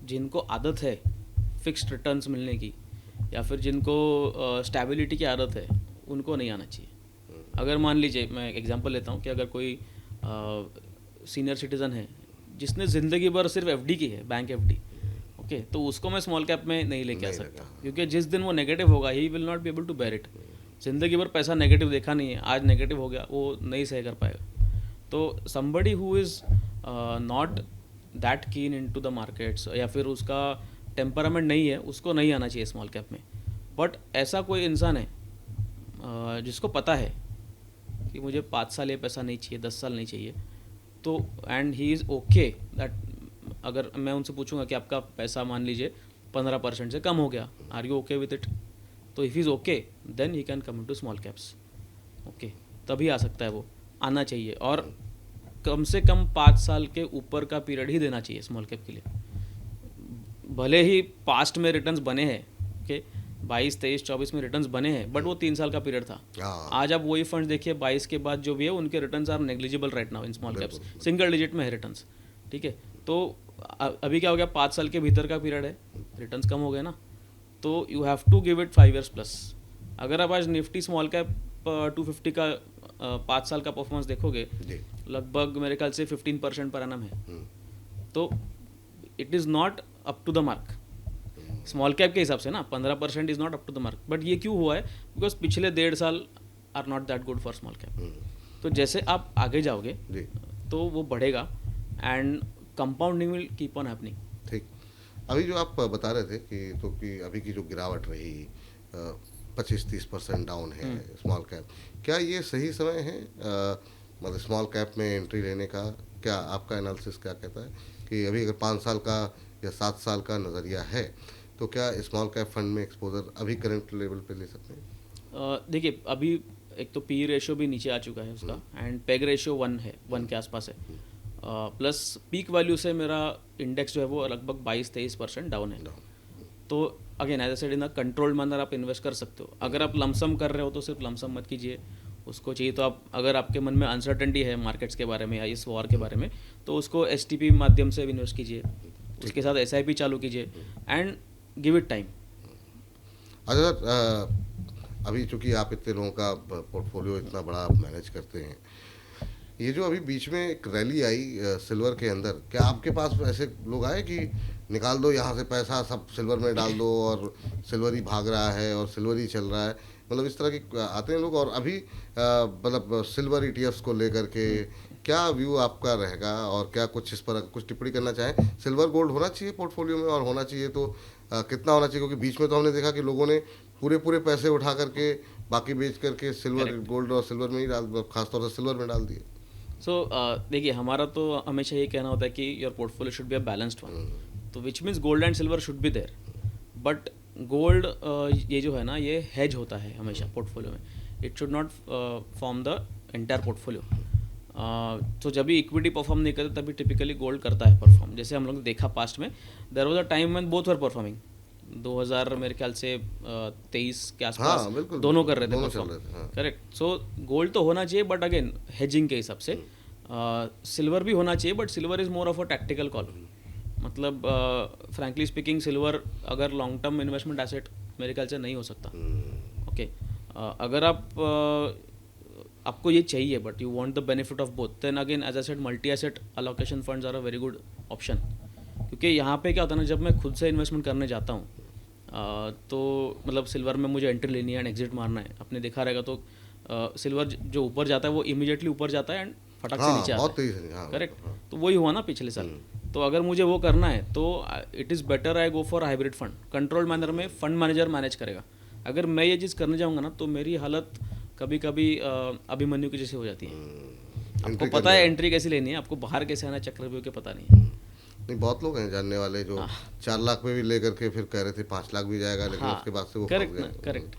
जिनको आदत है फिक्स्ड रिटर्न्स मिलने की, या फिर जिनको स्टेबिलिटी की आदत है, उनको नहीं आना चाहिए। अगर मान लीजिए, मैं एक एग्जांपल लेता हूँ कि अगर कोई सीनियर सिटीज़न है जिसने ज़िंदगी भर सिर्फ एफडी की है, बैंक एफडी, ओके, तो उसको मैं स्मॉल कैप में नहीं लेके आ सकता, क्योंकि जिस दिन वो नेगेटिव होगा ही will not be able to bear it. ज़िंदगी भर पैसा नेगेटिव देखा नहीं है, आज नेगेटिव हो गया, वो नहीं सह कर पाएगा। तो somebody who is not that keen into the markets, या फिर उसका टेम्परामेंट नहीं है, उसको नहीं आना चाहिए स्मॉल कैप में। बट ऐसा कोई इंसान है जिसको पता है कि मुझे 5 साल ये पैसा नहीं चाहिए, 10 साल नहीं चाहिए, तो and he is okay that, अगर मैं उनसे पूछूंगा कि आपका पैसा मान लीजिए 15% से कम हो गया, are you okay with it, तो if is okay then he can come into small caps. Okay, तभी आ सकता है वो, आना चाहिए, और कम से कम 5 साल के ऊपर का पीरियड ही देना चाहिए स्मॉल कैप के लिए। भले ही पास्ट में रिटर्न्स बने हैं, ओके, 22, 23, 24 में रिटर्न्स बने हैं, बट वो 3 साल का पीरियड था। आज आप वही फंड देखिए 22 के बाद जो भी है, उनके returns are negligible right now in small caps, single digit में है रिटर्न्स। ठीक है, तो अभी क्या हो गया, 5 साल के भीतर का पीरियड है, रिटर्न्स कम हो गए ना, तो you have to give it 5 years plus. अगर आप आज निफ्टी स्मॉल कैप 250 का 5 साल का परफॉर्मेंस देखोगे, लगभग मेरे ख्याल से 15% पर एनम है, तो it is not up to the mark small cap के हिसाब से ना। 15% is not up to the mark, but ये क्यों हुआ है, बिकॉज पिछले 1.5 साल are not that good for small cap. तो जैसे आप आगे जाओगे तो वो बढ़ेगा, and compounding will keep on happening. ठीक, अभी जो आप बता रहे थे कि अभी की जो गिरावट रही 25-30% डाउन है स्मॉल कैप, क्या ये सही समय है मतलब स्मॉल कैप में एंट्री लेने का? क्या आपका एनालिसिस क्या कहता है कि अभी अगर 5 साल का या 7 साल का नज़रिया है, तो क्या स्मॉल कैप फंड में एक्सपोजर अभी करंट लेवल पे ले सकते हैं? देखिए, अभी एक तो पी रेशियो भी नीचे आ चुका है उसका, एंड पेग रेशियो 1 है, 1 के आसपास है, प्लस पीक वैल्यू से मेरा इंडेक्स जो है वो लगभग 22-23% डाउन है। तो again as I said, in controlled manner आप इन्वेस्ट कर सकते हो। अगर आप लमसम कर रहे हो तो सिर्फ लमसम मत कीजिए, उसको चाहिए तो आप, अगर आपके मन में अनसर्टेनिटी है मार्केट्स के बारे में या इस वॉर के बारे में, तो उसको STP माध्यम से इन्वेस्ट कीजिए, उसके साथ SIP चालू कीजिए, एंड गिव इट टाइम। अच्छा सर, अभी चूँकि आप इतने लोगों का पोर्टफोलियो इतना बड़ा आप मैनेज करते हैं, ये जो अभी बीच में एक रैली आई सिल्वर के अंदर, क्या आपके पास ऐसे लोग आए कि निकाल दो यहाँ से पैसा, सब सिल्वर में डाल दो और सिल्वर ही भाग रहा है और सिल्वर ही चल रहा है, मतलब इस तरह के आते हैं लोग? और अभी मतलब सिल्वर ETFs को लेकर के क्या व्यू आपका रहेगा, और क्या कुछ इस पर कुछ टिप्पणी करना चाहें? सिल्वर गोल्ड होना चाहिए पोर्टफोलियो में, और होना चाहिए तो कितना होना चाहिए? क्योंकि बीच में तो हमने देखा कि लोगों ने पूरे पैसे उठा करके बाकी बेच करके सिल्वर गोल्ड और सिल्वर में ही खासतौर से सिल्वर में डाल दिए। देखिए, हमारा तो हमेशा ये कहना होता है कि your portfolio should be a balanced one, तो which means gold and silver should be there, but gold ये जो है ना, ये हेज होता है हमेशा पोर्टफोलियो में, it should not form the entire portfolio. तो जब भी इक्विटी परफॉर्म नहीं करता तभी टिपिकली गोल्ड करता है परफॉर्म। जैसे हम लोग ने देखा पास्ट में, there was a time when both were performing, 2000 मेरे ख्याल से 23 के आसपास दोनों कर रहे थे परफॉर्म, करेक्ट। सो गोल्ड तो होना चाहिए, बट अगेन हेजिंग के हिसाब से। सिल्वर भी होना चाहिए, but silver is more of a tactical call. मतलब फ्रैंकली स्पीकिंग, सिल्वर अगर लॉन्ग टर्म इन्वेस्टमेंट एसेट मेरे ख्याल से नहीं हो सकता। ओके, अगर आपको ये चाहिए but you want the benefit of both, then again as I said, multi asset allocation funds are a very good option. क्योंकि यहाँ पे क्या होता है ना, जब मैं खुद से इन्वेस्टमेंट करने जाता हूँ तो मतलब सिल्वर में मुझे एंट्री लेनी है एंड एग्जिट मारना है, आपने देखा रहेगा तो सिल्वर जो ऊपर जाता है वो इमीडिएटली ऊपर जाता है एंड फटाक से नीचे आता है, करेक्ट। तो वही हुआ ना पिछले साल। तो अगर मुझे वो करना है तो it is better I go for hybrid fund, controlled manner में फंड मैनेजर मैनेज करेगा। अगर मैं ये चीज़ करने जाऊँगा ना, तो मेरी हालत कभी कभी अभिमन्यु की जैसी हो जाती है। आपको पता है एंट्री कैसे लेनी है, आपको बाहर कैसे आना है चक्रव्यूह के पता नहीं है। नहीं, बहुत लोग हैं जानने वाले जो 4 लाख में भी लेकर के फिर कह रहे थे 5 लाख भी जाएगा, लेकिन उसके बाद से वो करेक्ट।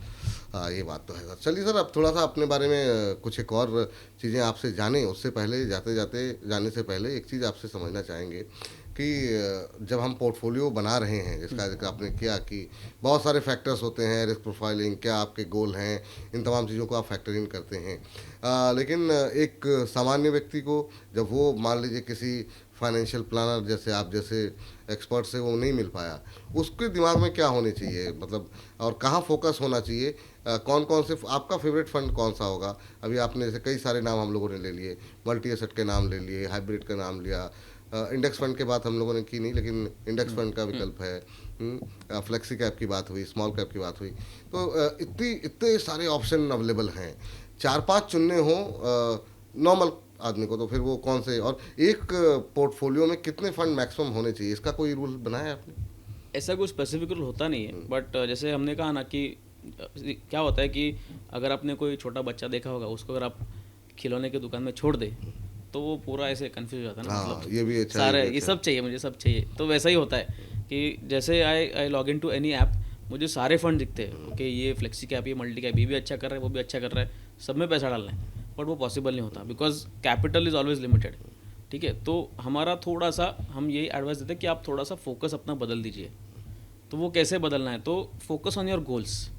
हाँ, ये बात तो है सर। चलिए सर, अब थोड़ा सा अपने बारे में कुछ एक और चीज़ें आपसे जानें। उससे पहले जाने से पहले एक चीज़ आपसे समझना चाहेंगे कि जब हम पोर्टफोलियो बना रहे हैं, जिसका जिक्र आपने किया कि बहुत सारे फैक्टर्स होते हैं, रिस्क प्रोफाइलिंग, क्या आपके गोल हैं, इन तमाम चीज़ों को आप फैक्टर इन करते हैं। लेकिन एक सामान्य व्यक्ति को जब वो मान लीजिए किसी फाइनेंशियल प्लानर जैसे आप जैसे एक्सपर्ट से वो नहीं मिल पाया, उसके दिमाग में क्या होनी चाहिए, मतलब और कहाँ फोकस होना चाहिए, कौन कौन से आपका फेवरेट फंड कौन सा होगा? अभी आपने जैसे कई सारे नाम हम लोगों ने ले लिए, मल्टी एसेट के नाम ले लिए, हाइब्रिड का नाम लिया, इंडेक्स फंड के बात हम लोगों ने की नहीं, लेकिन इंडेक्स फंड का विकल्प है, फ्लेक्सी कैप की बात हुई, स्मॉल कैप की बात हुई। तो इतने सारे ऑप्शन अवेलेबल हैं, 4-5 चुनने हो नॉर्मल आदमी को, तो फिर वो कौन से, और एक पोर्टफोलियो में कितने फंड मैक्सिमम होने चाहिए, इसका कोई रूल बनाया है आपने? ऐसा कोई स्पेसिफिक रूल होता नहीं है, बट जैसे हमने कहा ना कि क्या होता है कि अगर आपने कोई छोटा बच्चा देखा होगा, उसको अगर आप खिलौने की दुकान में छोड़ दे तो वो पूरा ऐसे कंफ्यूज हो जाता है ना, हाँ, मतलब ये भी अच्छा, सारे ये ये भी अच्छा। सब चाहिए, मुझे सब चाहिए। तो वैसा ही होता है कि जैसे I log in to any app, मुझे सारे फंड दिखते हैं कि ये फ्लेक्सी कैप, ये मल्टी कैप, ये भी अच्छा कर रहा है, वो भी अच्छा कर रहा है, सब में पैसा डालना है, बट वो पॉसिबल नहीं होता because capital is always limited. ठीक है, तो हमारा थोड़ा सा हम यही एडवाइस देते हैं कि आप थोड़ा सा फोकस अपना बदल दीजिए। तो वो कैसे बदलना है, तो फोकस ऑन योर गोल्स,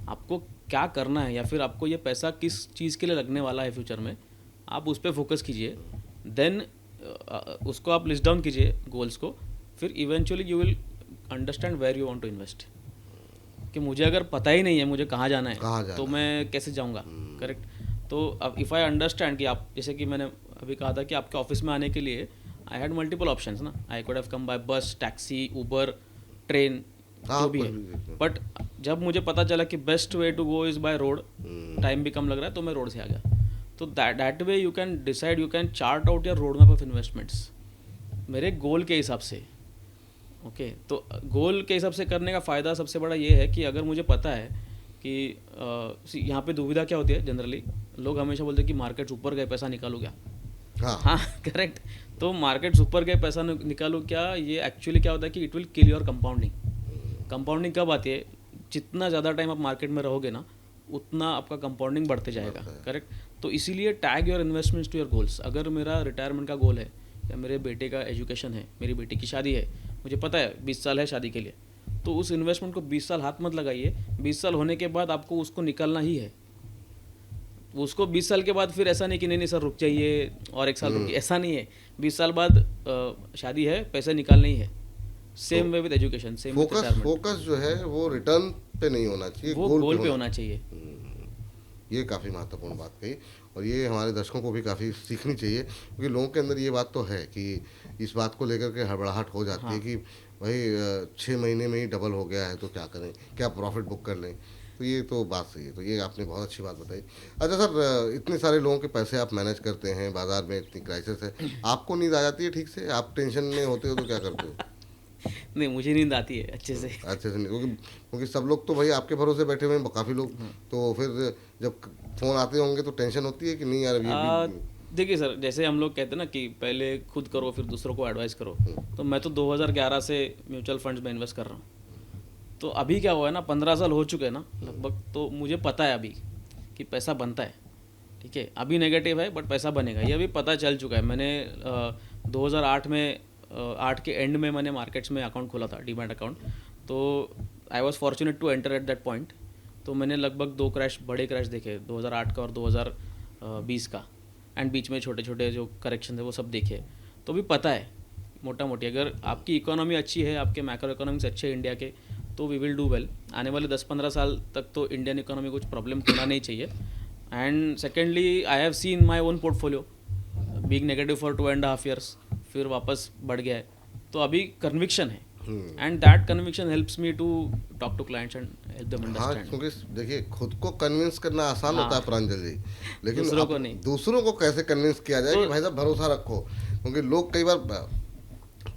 आपको क्या करना है या फिर आपको ये पैसा किस चीज़ के लिए लगने वाला है फ्यूचर में, आप उस पर फोकस कीजिए। देन उसको आप लिस्ट डाउन कीजिए गोल्स को, फिर eventually you will understand where you want to invest. कि मुझे अगर पता ही नहीं है मुझे कहाँ जाना है तो मैं कैसे जाऊँगा, करेक्ट। तो अब इफ़ आई अंडरस्टैंड कि आप, जैसे कि मैंने अभी कहा था कि आपके ऑफिस में आने के लिए आई हैड मल्टीपल ऑप्शंस ना, I could have come by बस, टैक्सी, उबर, ट्रेन, हाँ, जो भी है। बट जब मुझे पता चला कि best way to go is by road, time भी कम लग रहा है, तो मैं रोड से आ गया। तो that way you can decide, you can chart out your road map of investments मेरे गोल के हिसाब से। ओके, तो गोल के हिसाब से करने का फ़ायदा सबसे बड़ा ये है कि अगर मुझे पता है कि यहाँ पे दुविधा क्या होती है, जनरली लोग हमेशा बोलते हैं कि मार्केट्स ऊपर गए पैसा निकालो क्या। हाँ करेक्ट। तो मार्केट्स ऊपर गए पैसा निकालो क्या, ये एक्चुअली क्या होता है कि it will kill your compounding. Compounding कब आती है, जितना ज़्यादा टाइम आप मार्केट में रहोगे ना, उतना आपका कंपाउंडिंग बढ़ते जाएगा, करेक्ट। तो इसीलिए tag your investments to your goals. अगर मेरा रिटायरमेंट का गोल है या मेरे बेटे का एजुकेशन है, मेरी बेटी की शादी है, मुझे पता है 20 साल है शादी के लिए, तो उस इन्वेस्टमेंट को 20 साल हाथ मत लगाइए। 20 साल होने के बाद आपको उसको निकालना ही है। उसको 20 साल के बाद फिर ऐसा नहीं कि नहीं सर रुक जाइए और 1 साल रुकिए, ऐसा नहीं है। 20 साल बाद शादी है, पैसे निकालने ही है। Same way with education, same focus जो है वो रिटर्न पे नहीं होना चाहिए, वो गोल पे होना चाहिए। ये काफ़ी महत्वपूर्ण बात कही, और ये हमारे दर्शकों को भी काफ़ी सीखनी चाहिए, क्योंकि लोगों के अंदर ये बात तो है कि इस बात को लेकर के हड़बड़ाहट हो जाती है कि भाई 6 महीने में ही डबल हो गया है तो क्या करें, क्या प्रॉफिट बुक कर लें। तो ये तो बात सही है, तो ये आपने बहुत अच्छी बात बताई। अच्छा सर, इतने सारे लोगों के पैसे आप मैनेज करते हैं, बाजार में इतनी क्राइसिस है, आपको नींद आ जाती है ठीक से? आप टेंशन में होते हो तो क्या करते हो? नहीं, मुझे नींद आती है अच्छे से नहीं, क्योंकि सब लोग तो भाई आपके भरोसे बैठे हुए हैं, काफ़ी लोग, तो फिर जब फ़ोन आते होंगे तो टेंशन होती है कि नहीं यार अभी देखिए सर, जैसे हम लोग कहते हैं ना कि पहले खुद करो फिर दूसरों को एडवाइस करो, तो मैं तो 2011 से म्यूचुअल फंड्स में इन्वेस्ट कर रहा हूँ। तो अभी क्या हुआ है ना, 15 साल हो चुके हैं ना लगभग, तो मुझे पता है अभी कि पैसा बनता है। ठीक है, अभी नेगेटिव है बट पैसा बनेगा, ये अभी पता चल चुका है। मैंने 2008 में 8 के एंड में मैंने मार्केट्स में अकाउंट खोला था, डीमैट अकाउंट। तो I was fortunate to enter at that point. तो मैंने लगभग 2 बड़े क्रैश देखे, 2008 का और 2020 का, एंड बीच में छोटे छोटे जो करेक्शन थे वो सब देखे। तो भी पता है मोटा मोटी, अगर आपकी इकोनॉमी अच्छी है, आपके मैक्रो इकोनॉमिक्स अच्छे हैं इंडिया के, तो वी विल डू वेल। आने वाले 10-15 साल तक तो इंडियन इकोनॉमी कुछ प्रॉब्लम होना नहीं चाहिए। And secondly I have seen my own portfolio being negative for 2.5 years, फिर वापस बढ़ गया है। तो अभी कन्विक्शन है, and that conviction helps me to talk to clients and help them understand. क्योंकि देखिए खुद को कन्विंस करना आसान होता है प्रांजल जी, लेकिन दूसरों को नहीं। दूसरों को कैसे कन्विंस किया जाए कि भाई साहब भरोसा रखो, क्योंकि लोग कई बार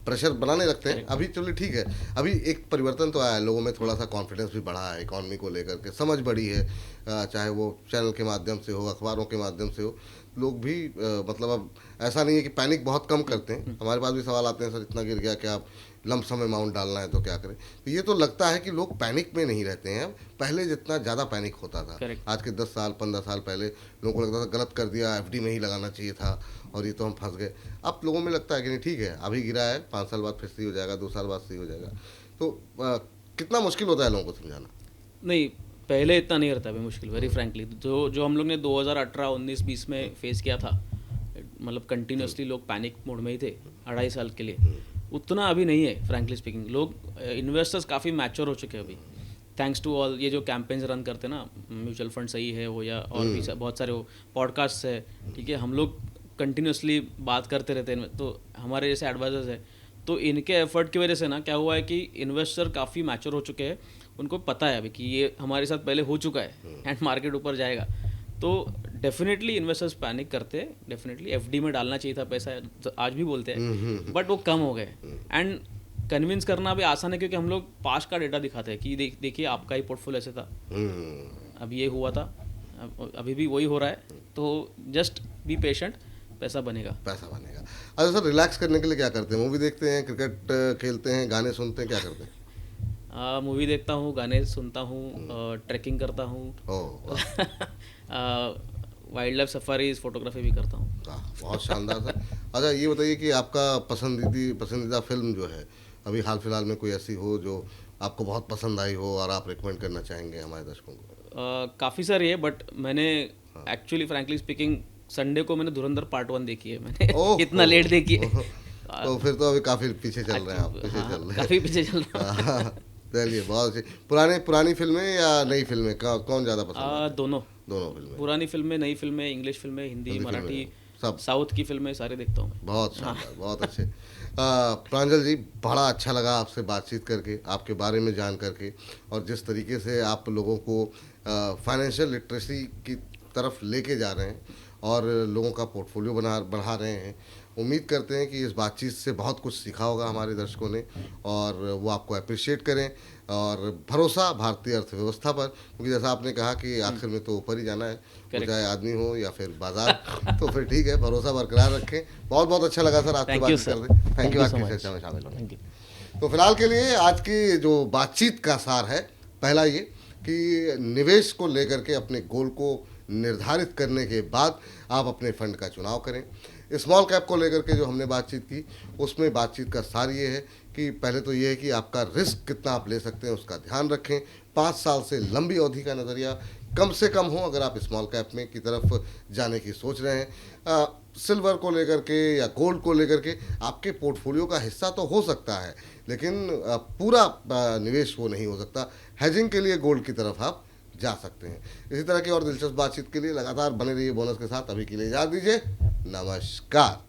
प्रेशर बनाने लगते हैं। अभी चलिए ठीक है, अभी एक परिवर्तन तो आया है, लोगों में थोड़ा सा कॉन्फिडेंस भी बढ़ा है, इकॉनमी को लेकर के समझ बढ़ी है, चाहे वो चैनल के माध्यम से हो, अखबारों के माध्यम से हो, लोग भी मतलब अब ऐसा नहीं है कि पैनिक बहुत कम करते हैं। हमारे पास भी सवाल आते हैं, सर इतना गिर गया क्या, आप लंप सम अमाउंट डालना है तो क्या करें। तो ये तो लगता है कि लोग पैनिक में नहीं रहते हैं, पहले जितना ज़्यादा पैनिक होता था। Correct. आज के 10 साल 15 साल पहले लोगों को लगता था गलत कर दिया, एफडी में ही लगाना चाहिए था, और ये तो हम फंस गए। अब लोगों में लगता है कि नहीं ठीक है, अभी गिरा है, 5 साल बाद फिर सही हो जाएगा, 2 साल बाद सही हो जाएगा। तो कितना मुश्किल होता है लोगों को समझाना? नहीं, पहले इतना नहीं रहता अभी मुश्किल, वेरी फ्रैंकली। जो जो हम लोग ने 2018, 19, 20 में फेस किया था, मतलब कंटिन्यूसली लोग पैनिक मोड में ही थे 2.5 साल के लिए, उतना अभी नहीं है फ्रैंकली स्पीकिंग। लोग इन्वेस्टर्स काफ़ी मैच्योर हो चुके हैं अभी, थैंक्स टू ऑल ये जो कैंपेन्स रन करते हैं ना, म्यूचुअल फंड सही है हो या और भी बहुत सारे वो पॉडकास्ट है, ठीक है, हम लोग कंटिन्यूसली बात करते रहते हैं, तो हमारे जैसे एडवाइजर्स है, तो इनके एफर्ट की वजह से ना क्या हुआ है कि इन्वेस्टर काफ़ी मैच्योर हो चुके हैं, उनको पता है अभी कि ये हमारे साथ पहले हो चुका है एंड मार्केट ऊपर जाएगा। तो डेफिनेटली इन्वेस्टर्स पैनिक करते हैं, डेफिनेटली एफडी में डालना चाहिए था पैसा, आज भी बोलते हैं, बट वो कम हो गए। एंड कन्विंस करना भी आसान है क्योंकि हम लोग पास्ट का डेटा दिखाते हैं कि देखिए आपका ही पोर्टफोलियो ऐसे था, अब ये हुआ था, अभी भी वही हो रहा है, तो जस्ट बी पेशेंट, पैसा बनेगा। पैसा बनेगा। अच्छा सर, रिलैक्स करने के लिए क्या करते हैं? मूवी देखते हैं, क्रिकेट खेलते हैं, गाने सुनते हैं, क्या करते हैं? मूवी देखता हूँ, गाने सुनता हूँ, ट्रैकिंग करता हूँ, वाइल्ड लाइफ सफारीज, फोटोग्राफी भी करता हूँ। बहुत शानदार सर। अच्छा ये बताइए कि आपका पसंदीदा फिल्म जो है अभी हाल फिलहाल में कोई ऐसी हो जो आपको बहुत पसंद आई हो और आप रिकमेंड करना चाहेंगे हमारे दर्शकों को? काफ़ी सारी है, बट मैंने एक्चुअली फ्रैंकली स्पीकिंग संडे को मैंने धुरंधर पार्ट 1 देखी है मैंने इतना लेट देखी है। तो फिर तो अभी काफ़ी पीछे चल रहे हैं आप, पीछे चल रहे हैं। काफ़ी पीछे चल रहा है। चलिए बहुत अच्छी। पुरानी फिल्में या नई फिल्में कौन ज़्यादा पसंद है? दोनों फिल्में। पुरानी फिल्में, नई फिल्में, इंग्लिश फिल्में, हिंदी, मराठी, सब साउथ की फिल्में सारे देखता हूँ मैं। बहुत शानदार, बहुत अच्छे। प्रांजल जी, बड़ा अच्छा लगा आपसे बातचीत करके, आपके बारे में जान करके, और जिस तरीके से आप लोगों को फाइनेंशियल लिटरेसी की तरफ लेके जा रहे हैं और लोगों का पोर्टफोलियो बढ़ा रहे हैं। उम्मीद करते हैं कि इस बातचीत से बहुत कुछ सीखा होगा हमारे दर्शकों ने और वो आपको अप्रिशिएट करें, और भरोसा भारतीय अर्थव्यवस्था पर, क्योंकि जैसा आपने कहा कि आखिर में तो ऊपर ही जाना है, वो चाहे आदमी हो या फिर बाजार। तो फिर ठीक है, भरोसा बरकरार रखें। बहुत बहुत अच्छा लगा सर आपसे बात करते। थैंक यू आपकी चर्चा में शामिल होने। तो फिलहाल के लिए आज की जो बातचीत का सार है, पहला ये कि निवेश को लेकर के अपने गोल को निर्धारित करने के बाद आप अपने फंड का चुनाव करें। स्मॉल कैप को लेकर के जो हमने बातचीत की, उसमें बातचीत का सार ये है कि पहले तो ये है कि आपका रिस्क कितना आप ले सकते हैं उसका ध्यान रखें। 5 साल से लंबी अवधि का नज़रिया कम से कम हो अगर आप स्मॉल कैप में की तरफ जाने की सोच रहे हैं। सिल्वर को लेकर के या गोल्ड को लेकर के आपके पोर्टफोलियो का हिस्सा तो हो सकता है, लेकिन पूरा निवेश वो नहीं हो सकता। हेजिंग के लिए गोल्ड की तरफ आप जा सकते हैं। इसी तरह की और दिलचस्प बातचीत के लिए लगातार बने रहिए बोनस के साथ। अभी के लिए इजाज़त दीजिए, नमस्कार।